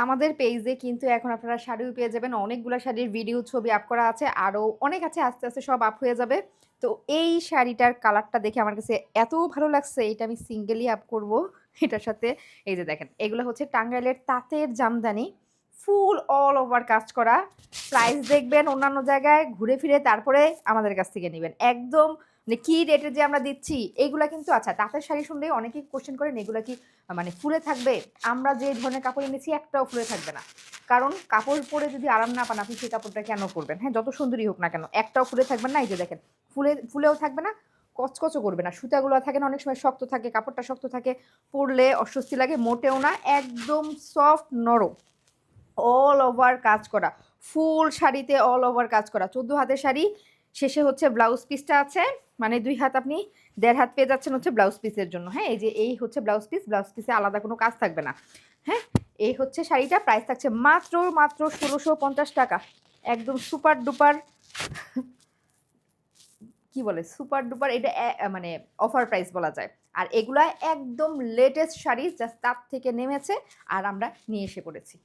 আমাদের পেজে কিন্তু এখন আপনারা শাড়িও পেয়ে যাবেন। অনেকগুলা শাড়ির ভিডিও, ছবি আপ করা আছে। আরো অনেক আছে, আস্তে, আস্তে সব আপ হয়ে যাবে। তো এই শাড়িটার কালারটা দেখে আমার কাছে এত ভালো লাগছে, এটা আমি সিঙ্গেলি আপ করব। এটার সাথে এই যে দেখেন, এগুলো হচ্ছে টাঙ্গাইলের তাঁতের জামদানি। ফুল অল ওভার কাজ করা। প্রাইস দেখবেন অন্যান্য জায়গায়, ঘুরে ফিরে তারপরে আমাদের কাছ থেকে নিবেন। একদম মানে কি রেটে যে আমরা দিচ্ছি, এগুলা কিন্তু আচ্ছা তাঁতের শাড়ি শুনলেই অনেকেই কোয়েশ্চেন করেন এগুলা কি মানে ফুলে থাকবে? আমরা যে ধরনের কাপড় এনেছি একটাও ফুলে থাকবে না। কারণ কাপড় পরে যদি আরাম না পান, আপনি সেই কাপড়টা কেন পরবেন? হ্যাঁ, যত সুন্দরই হোক না কেন, একটাও ফুলে থাকবে না। এই যে দেখেন, ফুলেও থাকবে না, কচকচও করবে না। সুতাগুলো থাকে না অনেক সময় শক্ত থাকে, কাপড়টা শক্ত থাকে, পরলে অস্বস্তি লাগে, মোটেও না। একদম সফট নরম, অল ওভার কাজ করা, ফুল শাড়িতে অল ওভার কাজ করা। 14 হাতের শাড়ি, শেষে হচ্ছে ব্লাউজ পিসটা আছে, মানে 2 হাত, আপনি 1.5 হাত পেয়ে যাচ্ছেন হচ্ছে ব্লাউজ পিসের জন্য। হ্যাঁ, এই যে এই হচ্ছে ব্লাউজ পিস, ব্লাউজ পিসে আলাদা কোনো কাজ থাকবে না। হ্যাঁ, এই হচ্ছে শাড়িটা, প্রাইস থাকছে মাত্র মাত্র 1650 টাকা। একদম সুপার ডুপার, কি বলে সুপার ডুপার, এটা মানে অফার প্রাইস বলা যায়। আর এগুলা একদম লেটেস্ট শাড়ি, জাস্ট তার থেকে নেমেছে আর আমরা নিয়ে এসে পড়েছি।